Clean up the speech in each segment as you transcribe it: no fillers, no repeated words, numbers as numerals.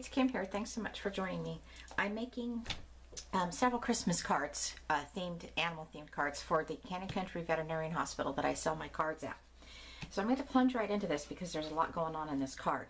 it's Kim here. Thanks so much for joining me. I'm making several Christmas cards, animal-themed cards for the Canyon Country Veterinary Hospital that I sell my cards at. So I'm going to plunge right into this because there's a lot going on in this card.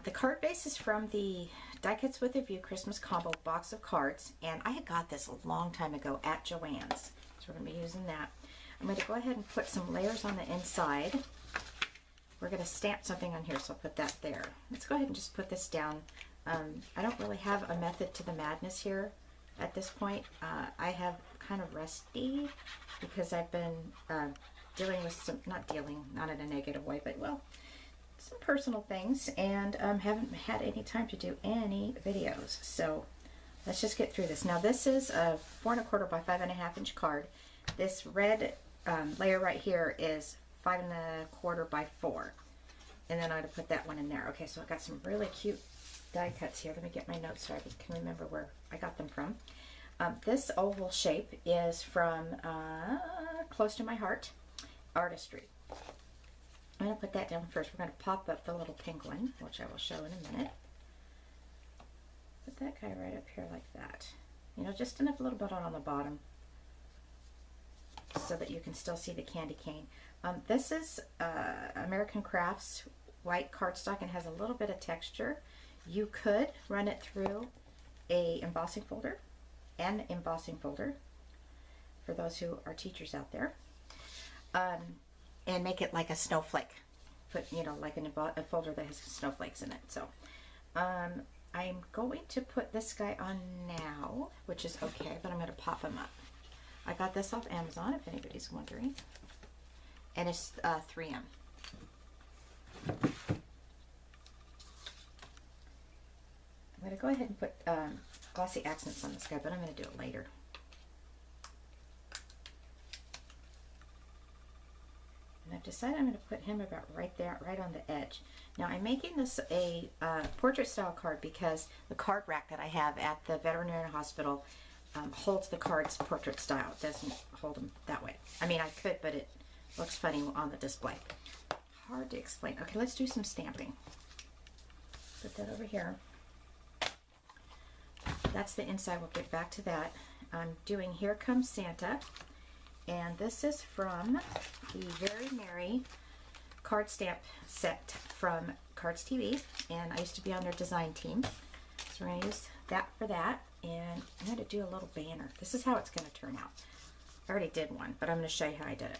The card base is from the Die Cuts with a View Christmas Combo box of cards, and I had got this a long time ago at Joann's. So we're going to be using that. I'm going to go ahead and put some layers on the inside. We're going to stamp something on here, so I'll put that there. Let's go ahead and just put this down. I don't really have a method to the madness here at this point. I have kind of rusty because I've been dealing with some, not in a negative way, but well, some personal things, and haven't had any time to do any videos. So let's just get through this. Now this is a 4 1/4 by 5 1/2 inch card. This red layer right here is 5 1/4 by 4, and then I'm going to put that one in there. Okay, so I've got some really cute die cuts here. Let me get my notes so I can remember where I got them from. This oval shape is from Close to My Heart, Artistry. I'm going to put that down first. We're going to pop up the little pink one, which I will show in a minute. Put that guy right up here like that. You know, just enough a little bit on the bottom so that you can still see the candy cane. This is American Crafts white cardstock and has a little bit of texture. You could run it through a embossing folder, for those who are teachers out there, and make it like a snowflake. Put, you know, like a folder that has snowflakes in it. So I'm going to put this guy on now, which is okay, but I'm going to pop him up. I got this off Amazon, if anybody's wondering, and it's 3M. I'm going to go ahead and put glossy accents on this guy, but I'm going to do it later. And I've decided I'm going to put him about right there, right on the edge. Now I'm making this a portrait style card because the card rack that I have at the veterinary hospital holds the cards portrait style. It doesn't hold them that way. I mean, I could, but it looks funny on the display. Hard to explain. Okay, let's do some stamping. Put that over here. That's the inside. We'll get back to that. I'm doing Here Comes Santa, and this is from the Very Merry card stamp set from Cards TV, and I used to be on their design team. So we're going to use that for that, and I'm going to do a little banner. This is how it's going to turn out. I already did one, but I'm going to show you how I did it.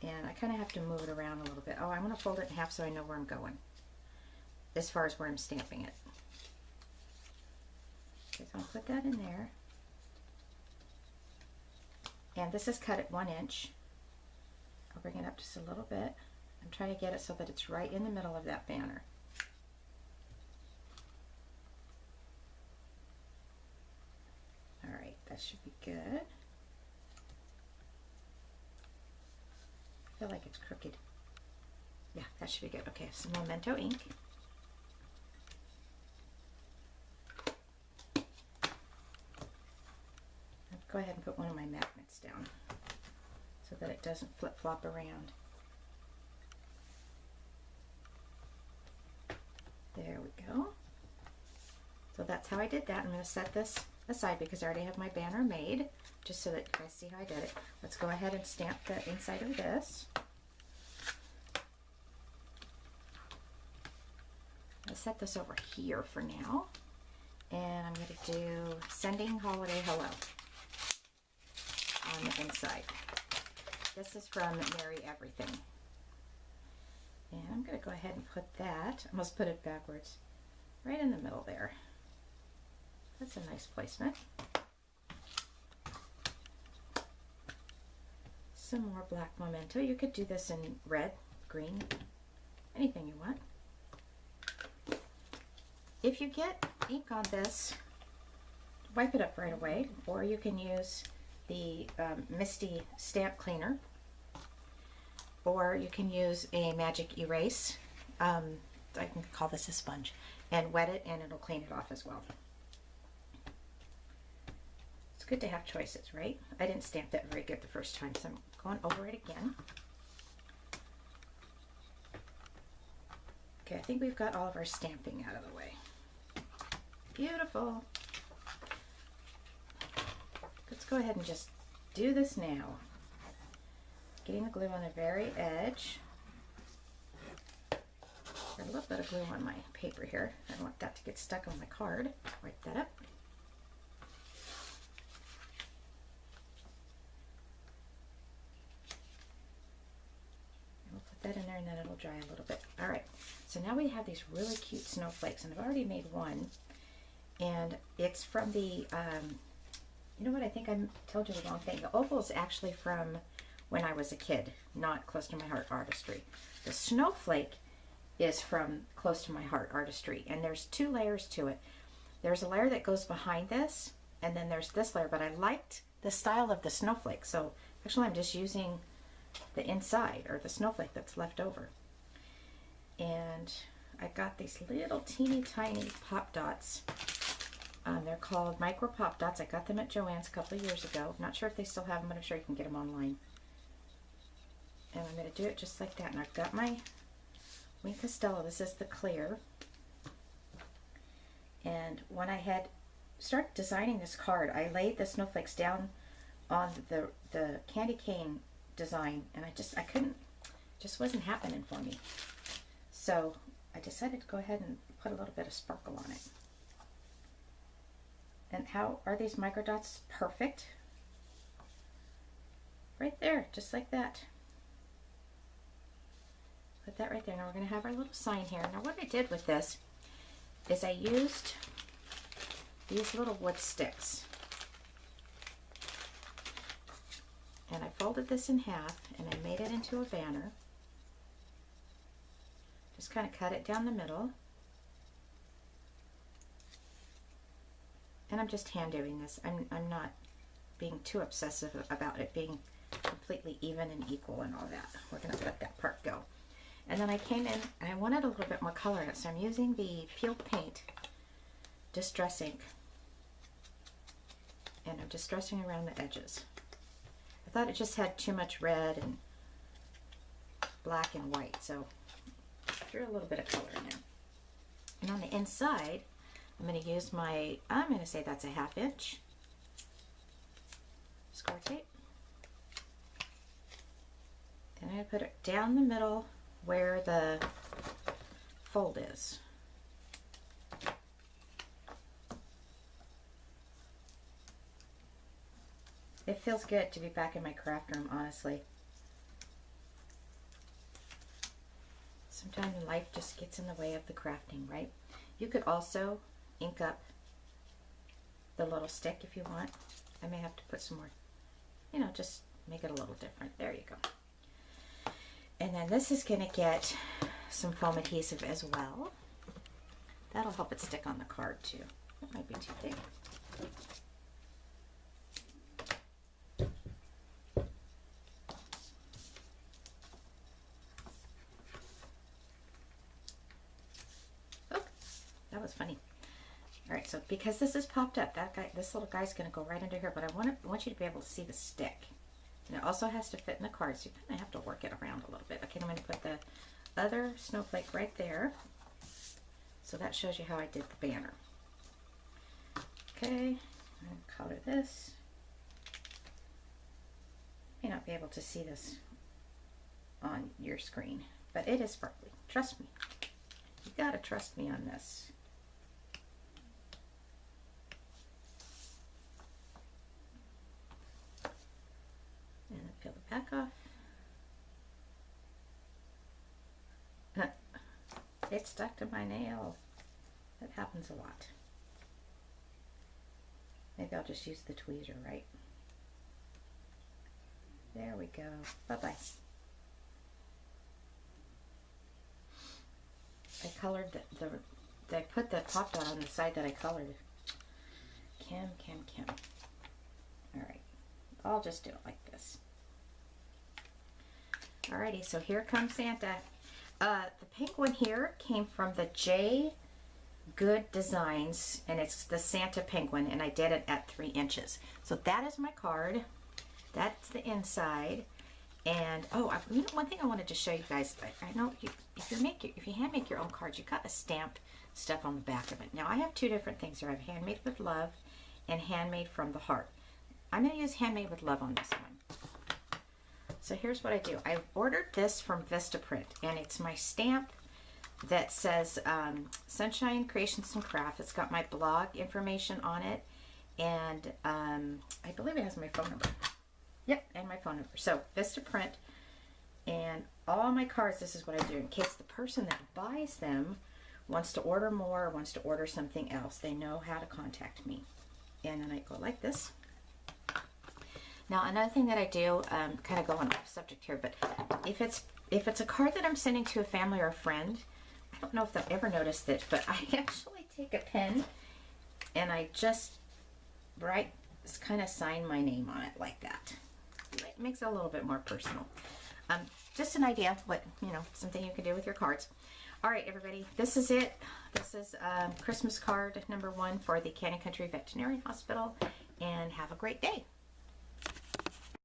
And I kind of have to move it around a little bit. Oh, I'm going to fold it in half so I know where I'm going as far as where I'm stamping it. Okay, so I'll put that in there. And this is cut at 1 inch. I'll bring it up just a little bit. I'm trying to get it so that it's right in the middle of that banner. Alright, that should be good. I feel like it's crooked. Yeah, that should be good. Okay, some Memento ink. Go ahead and put one of my magnets down so that it doesn't flip-flop around. There we go. So that's how I did that. I'm going to set this aside because I already have my banner made, just so that you guys see how I did it. Let's go ahead and stamp the inside of this. I'll set this over here for now, and I'm going to do Sending Holiday Hello on the inside. This is from Merry Everything. And I'm going to go ahead and put that, I almost put it backwards, right in the middle there. That's a nice placement. Some more black Memento. You could do this in red, green, anything you want. If you get ink on this, wipe it up right away, or you can use the Misty stamp cleaner, or you can use a magic erase. I can call this a sponge, and wet it and it'll clean it off as well. It's good to have choices, right? I didn't stamp that very good the first time, so I'm going over it again. Okay, I think we've got all of our stamping out of the way. Beautiful. Let's go ahead and just do this now. Getting the glue on the very edge. Got a little bit of glue on my paper here. I don't want that to get stuck on my card. Wipe that up. That in there, and then it'll dry a little bit. All right, so now we have these really cute snowflakes, and I've already made one, and it's from the you know what, I think I told you the wrong thing. The opal is actually from when I was a kid, not Close to My Heart Artistry. The snowflake is from Close to My Heart Artistry, and there's two layers to it. There's a layer that goes behind this, and then there's this layer, but I liked the style of the snowflake, so actually I'm just using the inside, or the snowflake that's left over. And I got these little teeny tiny pop dots. They're called micro pop dots. I got them at Joann's a couple of years ago. I'm not sure if they still have them, but I'm sure you can get them online. And I'm going to do it just like that. And I've got my Wink Costello. This is the clear. And when I had started designing this card, I laid the snowflakes down on the candy cane design, and I couldn't, just wasn't happening for me. So I decided to go ahead and put a little bit of sparkle on it. And how are these micro dots? Perfect. Right there, just like that. Put that right there. Now we're going to have our little sign here. Now what I did with this is I used these little wood sticks. And I folded this in half, and I made it into a banner. Just kind of cut it down the middle. And I'm just hand doing this. I'm not being too obsessive about it being completely even and equal and all that. We're going to let that part go. And then I came in, and I wanted a little bit more color in it, so I'm using the peeled paint Distress ink. And I'm distressing around the edges. I thought it just had too much red and black and white, so I threw a little bit of color in there. And on the inside, I'm going to use my, I'm going to say that's a 1/2 inch score tape. And I'm going to put it down the middle where the fold is. It feels good to be back in my craft room, honestly. Sometimes life just gets in the way of the crafting, right? You could also ink up the little stick if you want. I may have to put some more, you know, just make it a little different. There you go. And then this is going to get some foam adhesive as well. That'll help it stick on the card too. That might be too big. That was funny. All right, so because this is popped up, this little guy's going to go right under here, but I want you to be able to see the stick. And it also has to fit in the card, so you kind of have to work it around a little bit. Okay, I'm going to put the other snowflake right there. So that shows you how I did the banner. Okay, I'm going to color this. You may not be able to see this on your screen, but it is sparkly. Trust me. You got to trust me on this. And then peel the back off. It stuck to my nail. That happens a lot. Maybe I'll just use the tweezer, right? There we go. Bye-bye. I colored I put the pop dot on the side that I colored. Kim. Alright. I'll just do it like this. Alrighty, so here comes Santa. The pink one here came from the J Good Designs, and it's the Santa Penguin, and I did it at 3 inches. So that is my card. That's the inside. And you know, one thing I wanted to show you guys. I know if you hand make your own cards, you got to stamp stuff on the back of it. Now I have two different things here. I have handmade with love and handmade from the heart. I'm going to use handmade with love on this one. So here's what I do. I ordered this from Vistaprint, and it's my stamp that says Sunshine Creations and Craft. It's got my blog information on it, and I believe it has my phone number. Yep, and my phone number. So Vistaprint, and all my cards, this is what I do in case the person that buys them wants to order more or wants to order something else. They know how to contact me. And then I go like this. Now another thing that I do, kind of going off subject here, but if it's a card that I'm sending to a family or a friend, I don't know if they'll ever notice this, but I actually take a pen and I just kind of sign my name on it like that. It makes it a little bit more personal. Just an idea of what, something you can do with your cards. All right, everybody, this is it. This is Christmas card number 1 for the Canyon Country Veterinary Hospital, and have a great day.